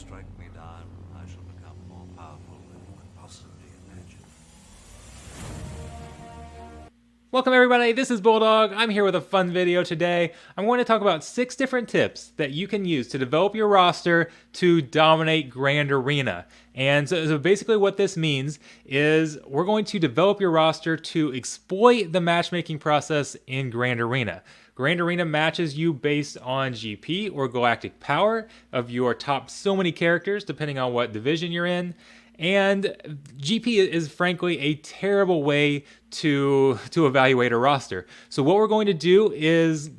strike me down, I shall become more powerful than you could possibly imagine. Welcome everybody, this is Bulldog. I'm here with a fun video today. I'm going to talk about 6 different tips that you can use to develop your roster to dominate Grand Arena. And so basically what this means is we're going to develop your roster to exploit the matchmaking process in Grand Arena. Grand Arena matches you based on GP or galactic power of your top so many characters depending on what division you're in. And GP is frankly a terrible way to evaluate a roster. So what we're going to do is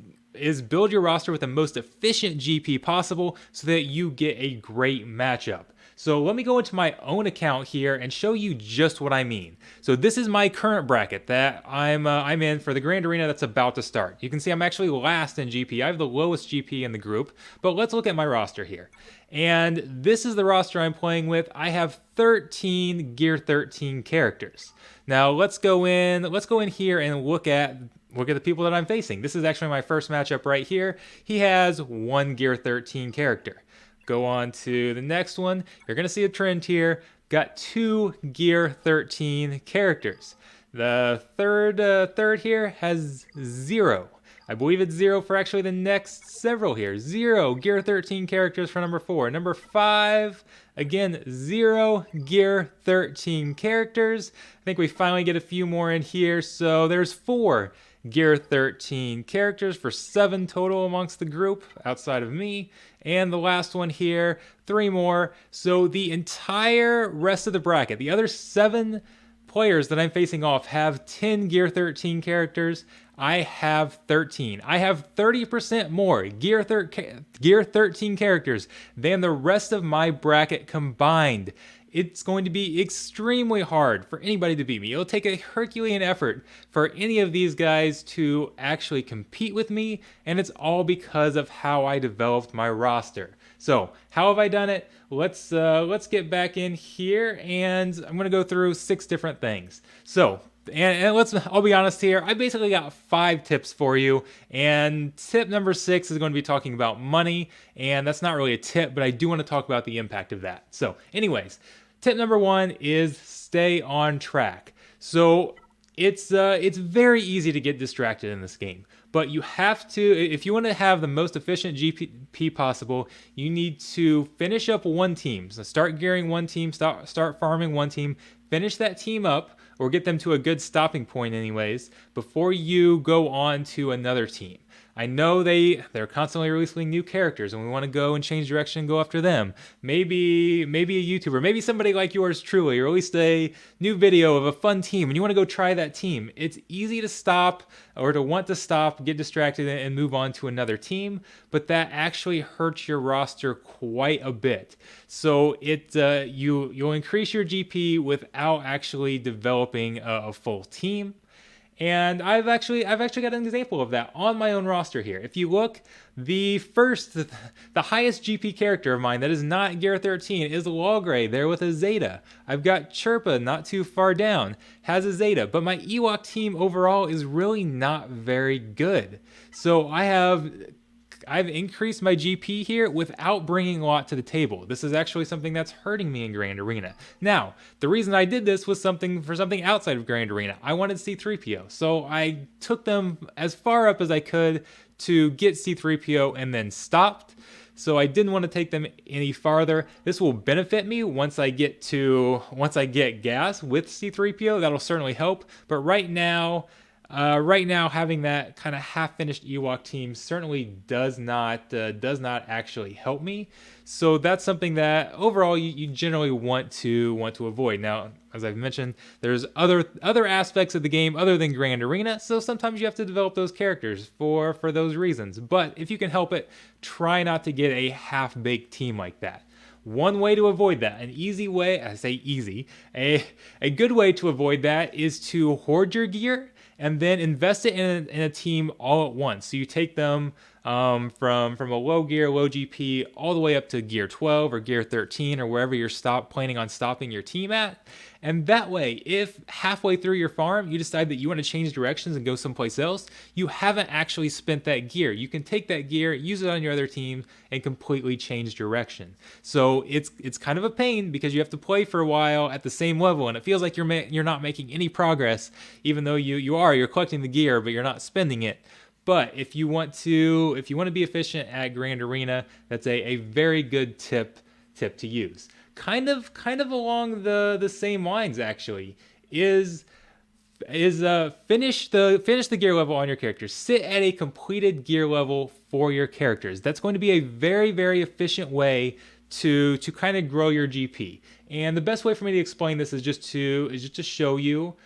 build your roster with the most efficient GP possible so that you get a great matchup. So let me go into my own account here and show you just what I mean. So this is my current bracket that I'm in for the Grand Arena that's about to start. You can see I'm actually last in GP. I have the lowest GP in the group, but let's look at my roster here. And this is the roster I'm playing with. I have 13 Gear 13 characters. Now let's go in here and look at the people that I'm facing. This is actually my first matchup right here. He has 1 Gear 13 character. Go on to the next one. You're going to see a trend here. Got 2 Gear 13 characters. The third here has 0. I believe it's 0 for actually the next several here. 0 Gear 13 characters for number 4. Number 5, again, 0 Gear 13 characters. I think we finally get a few more in here. So there's 4 Gear 13 characters for 7 total amongst the group outside of me. And the last one here, 3 more. So the entire rest of the bracket, the other 7 players that I'm facing off have 10 Gear 13 characters. I have 13. I have 30% more Gear 13 characters than the rest of my bracket combined. It's going to be extremely hard for anybody to beat me. It'll take a Herculean effort for any of these guys to actually compete with me, and it's all because of how I developed my roster. So, how have I done it? Let's get back in here, and I'm going to go through 6 different things. So, I'll be honest here, I basically got 5 tips for you, and tip number 6 is going to be talking about money, and that's not really a tip, but I do want to talk about the impact of that. So, anyways, tip number 1 is stay on track. So, it's very easy to get distracted in this game, but you have to, if you want to have the most efficient GP possible, you need to finish up one team. So start gearing one team, start farming one team, finish that team up, or get them to a good stopping point anyways, before you go on to another team. I know they're constantly releasing new characters and we want to go and change direction and go after them. Maybe a YouTuber, maybe somebody like yours truly released a new video of a fun team and you want to go try that team. It's easy to stop or to want to stop, get distracted and move on to another team, but that actually hurts your roster quite a bit. So you'll increase your GP without actually developing a full team. And I've actually got an example of that on my own roster here. If you look, the highest GP character of mine that is not Gear 13 is Logray there with a Zeta. I've got Chirpa not too far down, has a Zeta, but my Ewok team overall is really not very good. So I've increased my GP here without bringing a lot to the table. This is actually something that's hurting me in Grand Arena. Now, the reason I did this was something outside of Grand Arena. I wanted C-3PO, so I took them as far up as I could to get C-3PO and then stopped. So I didn't want to take them any farther. This will benefit me once I get gas with C-3PO. That'll certainly help. But right now, having that kind of half-finished Ewok team certainly does not actually help me. So that's something that overall you generally want to avoid. Now, as I've mentioned, there's other aspects of the game other than Grand Arena, so sometimes you have to develop those characters for those reasons. But if you can help it, try not to get a half-baked team like that. One way to avoid that, an easy way, I say easy, a good way to avoid that is to hoard your gear and then invest it in a team all at once. So you take them from a low gear, low GP, all the way up to gear 12 or gear 13 or wherever you're planning on stopping your team at. And that way, if halfway through your farm you decide that you want to change directions and go someplace else, you haven't actually spent that gear. You can take that gear, use it on your other team, and completely change direction. So it's kind of a pain because you have to play for a while at the same level, and it feels like you're not making any progress, even though you're collecting the gear, but you're not spending it. But if you want to be efficient at Grand Arena, that's a very good tip to use. Kind of along the same lines actually is finish the gear level on your characters. Sit at a completed gear level for your characters. That's going to be a very, very efficient way to kind of grow your GP. And the best way for me to explain this is just to show you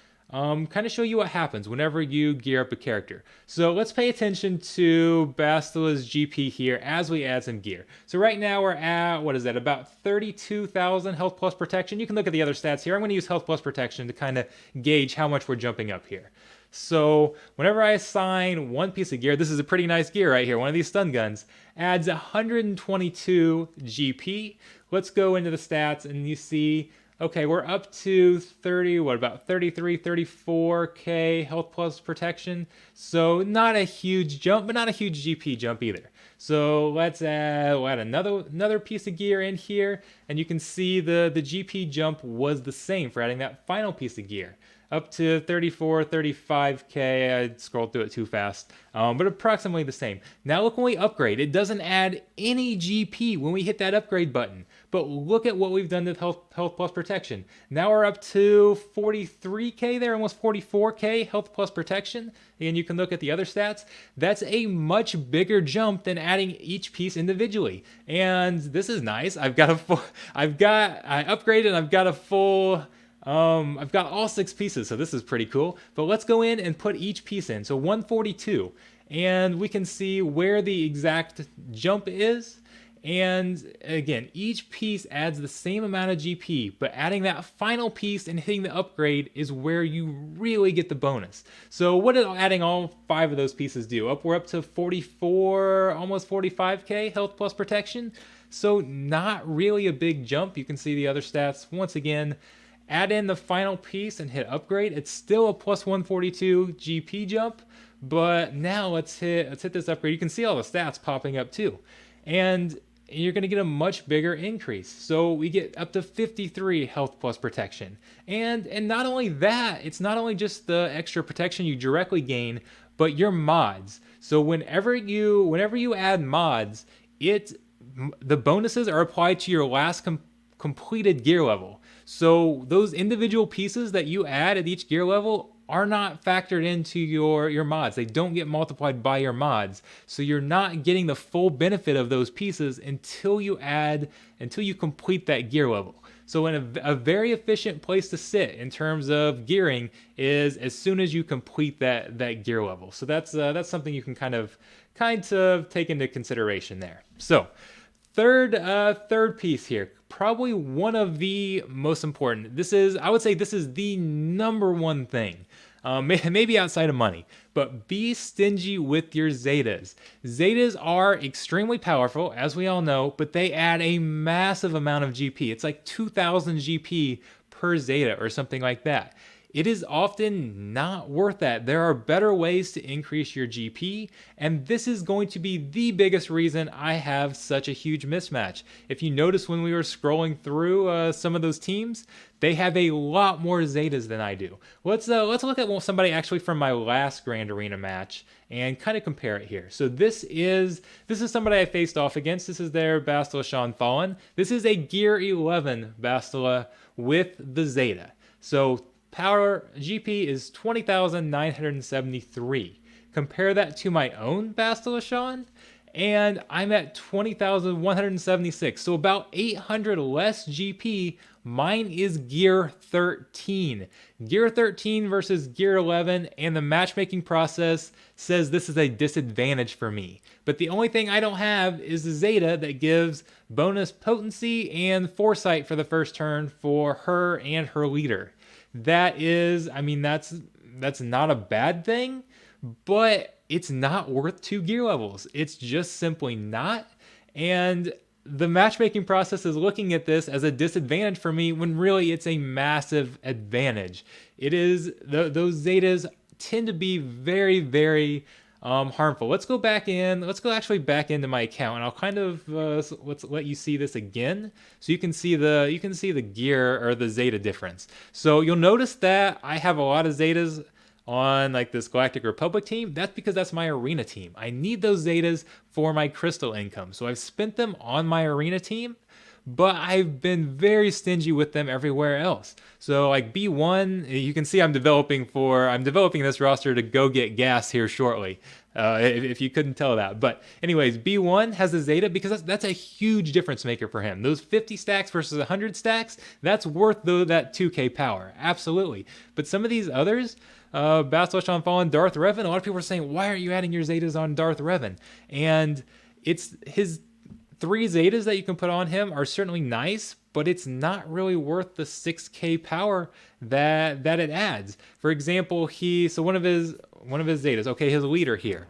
show you what happens whenever you gear up a character. So let's pay attention to Bastila's GP here as we add some gear. So right now we're at, what is that, about 32,000 health plus protection. You can look at the other stats here. I'm going to use health plus protection to kind of gauge how much we're jumping up here. So whenever I assign one piece of gear, this is a pretty nice gear right here, one of these stun guns, adds 122 GP. Let's go into the stats and you see, okay, we're up to 33, 34k health plus protection. So not a huge jump, but not a huge GP jump either. So we'll add another piece of gear in here, and you can see the GP jump was the same for adding that final piece of gear. Up to 34, 35k, I scrolled through it too fast, but approximately the same. Now look when we upgrade, it doesn't add any GP when we hit that upgrade button. But look at what we've done to health plus protection. Now we're up to 43k there, almost 44k health plus protection. And you can look at the other stats. That's a much bigger jump than adding each piece individually. And this is nice. I upgraded and I've got a full... I've got all 6 pieces, so this is pretty cool. But let's go in and put each piece in. So 142. And we can see where the exact jump is. And again, each piece adds the same amount of GP, but adding that final piece and hitting the upgrade is where you really get the bonus. So what did adding all 5 of those pieces do? We're up to 44, almost 45k health plus protection. So not really a big jump. You can see the other stats once again. Add in the final piece and hit upgrade. It's still a plus 142 GP jump, but now let's hit this upgrade. You can see all the stats popping up too. And you're going to get a much bigger increase. So we get up to 53 health plus protection. And not only that, it's not only just the extra protection you directly gain, but your mods. So whenever you add mods, the bonuses are applied to your last completed gear level. So those individual pieces that you add at each gear level are not factored into your mods. They don't get multiplied by your mods. So you're not getting the full benefit of those pieces until you complete that gear level. So a very efficient place to sit in terms of gearing is as soon as you complete that gear level. So that's something you can kind of take into consideration there. So third piece here, probably one of the most important. I would say this is the number one thing, maybe outside of money, but be stingy with your Zetas. Zetas are extremely powerful, as we all know, but they add a massive amount of GP. It's like 2,000 GP per Zeta or something like that. It is often not worth that. There are better ways to increase your GP, and this is going to be the biggest reason I have such a huge mismatch. If you notice when we were scrolling through some of those teams, they have a lot more Zetas than I do. Let's look at somebody actually from my last Grand Arena match and kind of compare it here. So this is somebody I faced off against. This is their Bastila Sean Fallen. This is a Gear 11 Bastila with the Zeta. So power GP is 20,973. Compare that to my own Bastila Sean, and I'm at 20,176. So about 800 less GP. Mine is Gear 13. Gear 13 versus Gear 11, and the matchmaking process says this is a disadvantage for me. But the only thing I don't have is the Zeta that gives bonus potency and foresight for the first turn for her and her leader. That is, I mean, that's not a bad thing, but it's not worth 2 gear levels. It's just simply not. And the matchmaking process is looking at this as a disadvantage for me when really it's a massive advantage. It is, those Zetas tend to be very, very harmful. Let's go back in. Let's go actually back into my account, and I'll kind of let's let you see this again, so you can see the gear or the Zeta difference. So you'll notice that I have a lot of Zetas on like this Galactic Republic team. That's because that's my arena team. I need those Zetas for my crystal income, so I've spent them on my arena team, but I've been very stingy with them everywhere else. So like B1, you can see I'm developing this roster to go get gas here shortly, if you couldn't tell that. But anyways, B1 has a Zeta because that's a huge difference maker for him. Those 50 stacks versus 100 stacks, that's worth that 2k power, absolutely. But some of these others, Bastlash on Fallen, Darth Revan, a lot of people are saying, why aren't you adding your Zetas on Darth Revan? And it's his 3 Zetas that you can put on him are certainly nice, but it's not really worth the 6k power that it adds. For example, one of his Zetas, okay, his leader here,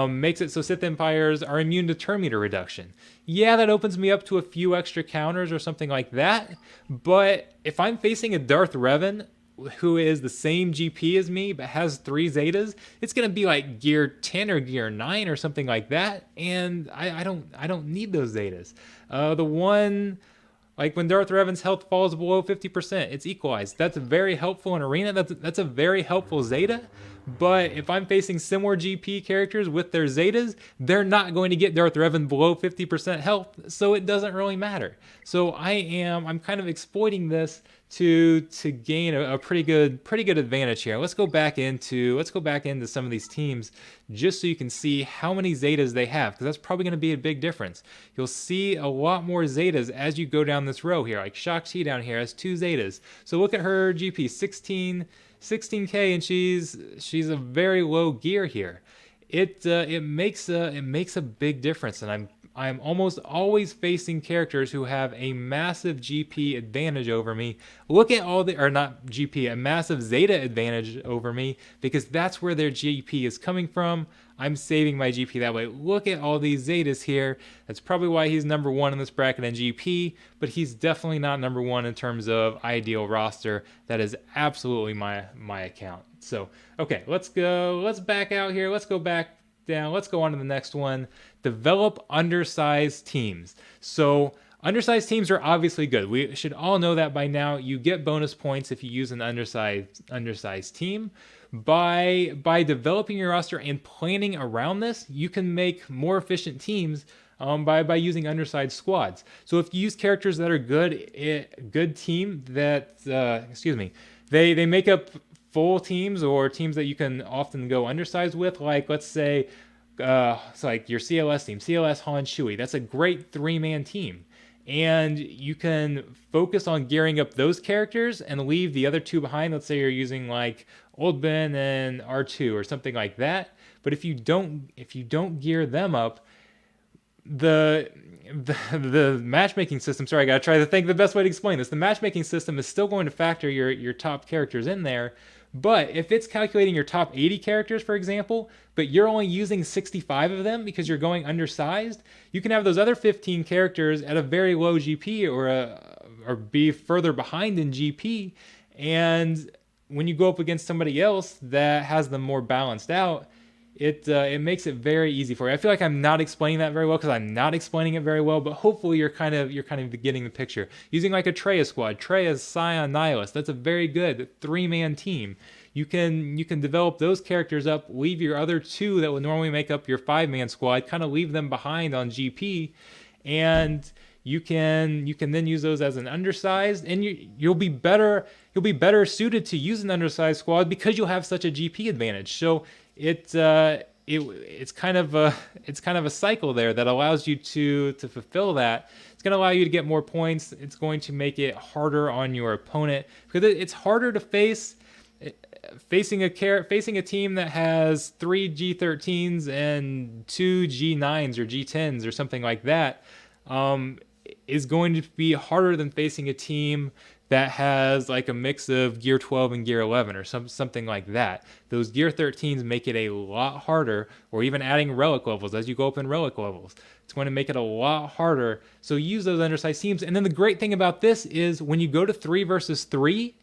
makes it so Sith Empires are immune to turn meter reduction. Yeah, that opens me up to a few extra counters or something like that, but if I'm facing a Darth Revan who is the same GP as me but has 3 Zetas, it's gonna be like gear 10 or gear 9 or something like that, and I don't need those Zetas. The one, like when Darth Revan's health falls below 50%, it's equalized. That's very helpful in arena. That's a very helpful Zeta. But if I'm facing similar GP characters with their Zetas, they're not going to get Darth Revan below 50% health, so it doesn't really matter. So I'm kind of exploiting this to gain a pretty good advantage here. Let's go back into some of these teams just so you can see how many Zetas they have, because that's probably going to be a big difference. You'll see a lot more Zetas as you go down this row here. Like Shakti down here has 2 Zetas. So look at her GP, 16k, and she's a very low gear here. It makes a big difference, and I'm almost always facing characters who have a massive GP advantage over me. Look at a massive Zeta advantage over me, because that's where their GP is coming from. I'm saving my GP that way. Look at all these Zetas here. That's probably why he's number 1 in this bracket in GP, but he's definitely not number 1 in terms of ideal roster. That is absolutely my account. So, okay, let's back out here. Let's go back down. Let's go on to the next one. Develop undersized teams. So undersized teams are obviously good. We should all know that by now. You get bonus points if you use an undersized team. By developing your roster and planning around this, you can make more efficient teams by using undersized squads. So if you use characters that are good team that they make up full teams or teams that you can often go undersized with, like let's say it's like your CLS team, CLS Han Shui. That's a great 3-man team. And you can focus on gearing up those characters and leave the other 2 behind. Let's say you're using like Old Ben and R2 or something like that. But if you don't gear them up, the matchmaking system, sorry, I gotta try to think the best way to explain this. The matchmaking system is still going to factor your top characters in there. But if it's calculating your top 80 characters, for example, but you're only using 65 of them because you're going undersized, you can have those other 15 characters at a very low GP or be further behind in GP. And when you go up against somebody else that has them more balanced out, it makes it very easy for you. I feel like I'm not explaining that very well because I'm not explaining it very well, but hopefully you're kind of getting the picture. Using like a Treya squad, Treya, Scion, Nihilus, that's a very good 3-man team. You can develop those characters up, leave your other 2 that would normally make up your 5-man squad, kind of leave them behind on GP, and you can then use those as an undersized, and you'll be better suited to use an undersized squad because you'll have such a GP advantage. So it's kind of a cycle there that allows you to fulfill that. It's going to allow you to get more points. It's going to make it harder on your opponent because it's harder to facing a team that has 3 G13s and 2 G9s or G10s or something like that. is going to be harder than facing a team that has like a mix of gear 12 and gear 11 or something like that. Those gear 13s make it a lot harder, or even adding relic levels as you go up in relic levels. It's going to make it a lot harder. So use those undersized teams. And then the great thing about this is when you go to 3 versus 3,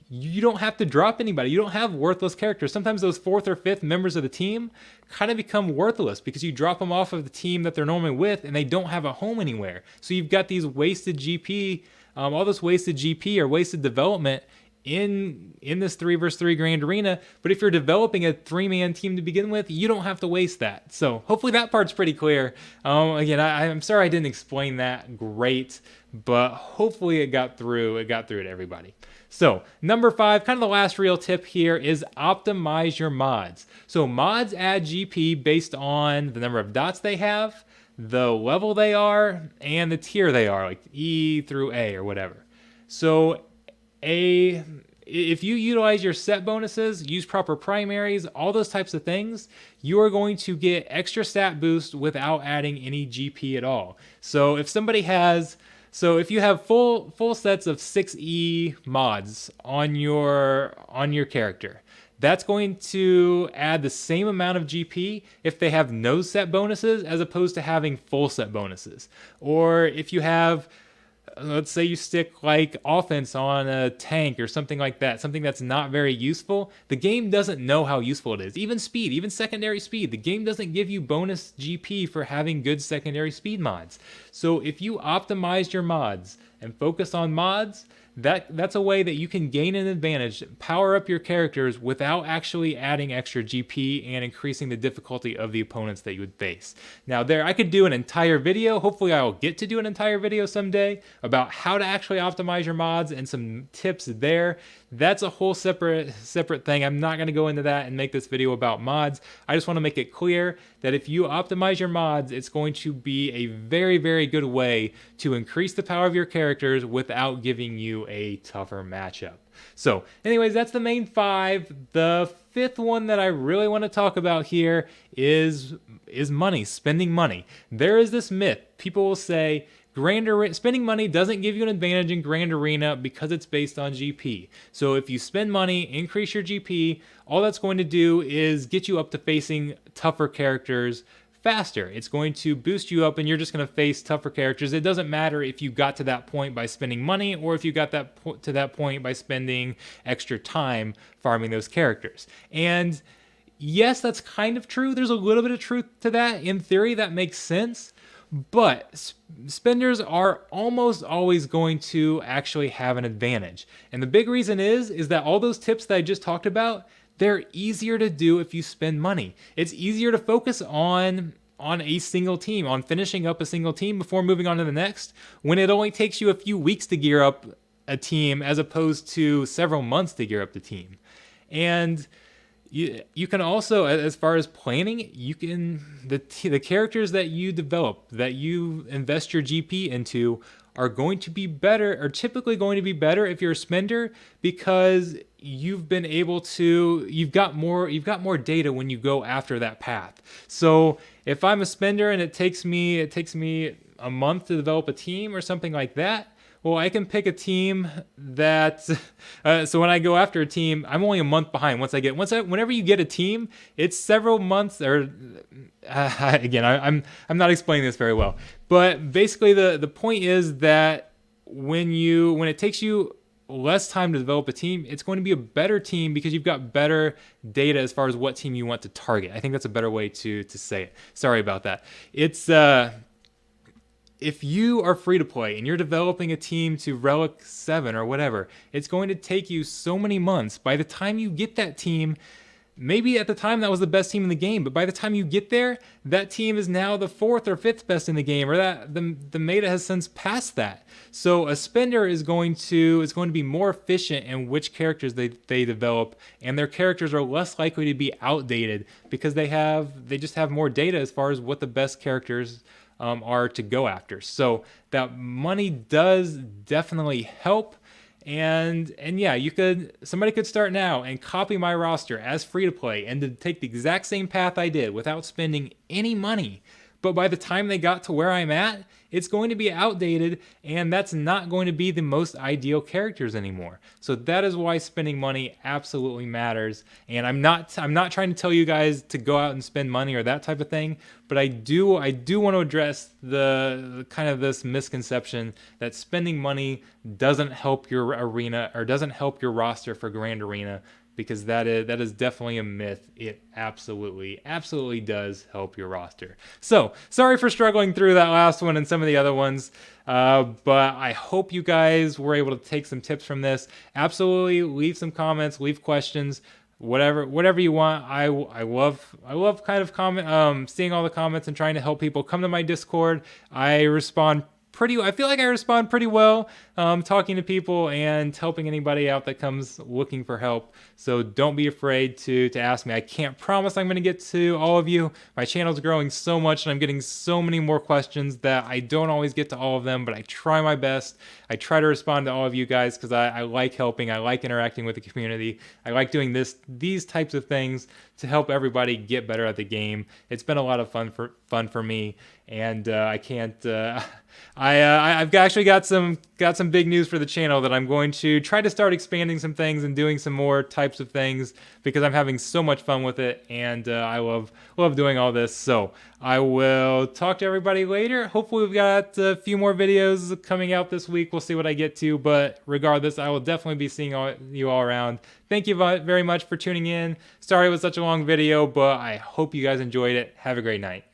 you don't have to drop anybody. You don't have worthless characters. Sometimes those 4th or 5th members of the team kind of become worthless because you drop them off of the team that they're normally with and they don't have a home anywhere. So you've got these wasted GP, all this wasted GP or wasted development in this 3 versus 3 Grand Arena. But if you're developing a 3-man team to begin with, you don't have to waste that. So hopefully that part's pretty clear. Again, I'm sorry I didn't explain that great, but hopefully it got through. It got through to everybody. So number 5, kind of the last real tip here, is optimize your mods. So mods add GP based on the number of dots they have, the level they are, and the tier they are, like E through A or whatever. So if you utilize your set bonuses, use proper primaries, all those types of things, you are going to get extra stat boost without adding any GP at all. So if somebody has... So if you have full sets of 6E mods on your character, that's going to add the same amount of GP if they have no set bonuses as opposed to having full set bonuses. Or if you have, let's say you stick like offense on a tank or something like that, something that's not very useful, the game doesn't know how useful it is. Even speed, even secondary speed, the game doesn't give you bonus GP for having good secondary speed mods. So if you optimize your mods and focus on mods, that's a way that you can gain an advantage, power up your characters without actually adding extra GP and increasing the difficulty of the opponents that you would face. Now I could do an entire video, hopefully I will get to do an entire video someday, about how to actually optimize your mods and some tips there. That's a whole separate thing. I'm not going to go into that and make this video about mods. I just want to make it clear that if you optimize your mods, it's going to be a very, very good way to increase the power of your characters without giving you a tougher matchup. So anyways, that's the main 5. The 5th one that I really want to talk about here is money, spending money. There is this myth. People will say, spending money doesn't give you an advantage in Grand Arena because it's based on GP. So if you spend money, increase your GP, all that's going to do is get you up to facing tougher characters faster. It's going to boost you up and you're just going to face tougher characters. It doesn't matter if you got to that point by spending money or if you got to that point by spending extra time farming those characters. And yes, that's kind of true. There's a little bit of truth to that. In theory, that makes sense. But spenders are almost always going to actually have an advantage. And the big reason is that all those tips that I just talked about, they're easier to do if you spend money. It's easier to focus on a single team, on finishing up a single team before moving on to the next, when it only takes you a few weeks to gear up a team as opposed to several months to gear up the team. And you can also, as far as planning, the characters that you develop, that you invest your GP into, are going to be better, or typically going to be better if you're a spender, because you've got more data when you go after that path. So if I'm a spender and it takes me a month to develop a team or something like that, well, I can pick a team that, so when I go after a team, I'm only a month behind. Whenever you get a team, it's several months, or again, I'm not explaining this very well. But basically the point is that when it takes you less time to develop a team, it's going to be a better team because you've got better data as far as what team you want to target. I think that's a better way to say it. Sorry about that. It's, if you are free to play and you're developing a team to Relic 7 or whatever, it's going to take you so many months. By the time you get that team, maybe at the time that was the best team in the game, but by the time you get there, that team is now the 4th or 5th best in the game, or that the meta has since passed that. So a spender is going to be more efficient in which characters they develop, and their characters are less likely to be outdated because they just have more data as far as what the best characters are to go after. So that money does definitely help. And yeah, somebody could start now and copy my roster as free to play and to take the exact same path I did without spending any money. But by the time they got to where I'm at, it's going to be outdated, and that's not going to be the most ideal characters anymore. So that is why spending money absolutely matters. And I'm not trying to tell you guys to go out and spend money or that type of thing, but I do want to address the kind of this misconception that spending money doesn't help your arena or doesn't help your roster for Grand Arena, because that is definitely a myth. It absolutely does help your roster. So sorry for struggling through that last one and some of the other ones, but I hope you guys were able to take some tips from this. Absolutely, leave some comments, leave questions, whatever you want. I love kind of seeing all the comments and trying to help people. Come to my Discord. I feel like I respond pretty well, talking to people and helping anybody out that comes looking for help. So don't be afraid to ask me. I can't promise I'm going to get to all of you. My channel's growing so much and I'm getting so many more questions that I don't always get to all of them, but I try my best. I try to respond to all of you guys because I like helping. I like interacting with the community. I like doing these types of things to help everybody get better at the game. It's been a lot of fun for me, and I can't. I've actually got some big news for the channel that I'm going to try to start expanding some things and doing some more types of things because I'm having so much fun with it, and I love doing all this. So I will talk to everybody later. Hopefully we've got a few more videos coming out this week. We'll see what I get to, but regardless, I will definitely be seeing you all around. Thank you very much for tuning in. Sorry it was such a long video, but I hope you guys enjoyed it. Have a great night.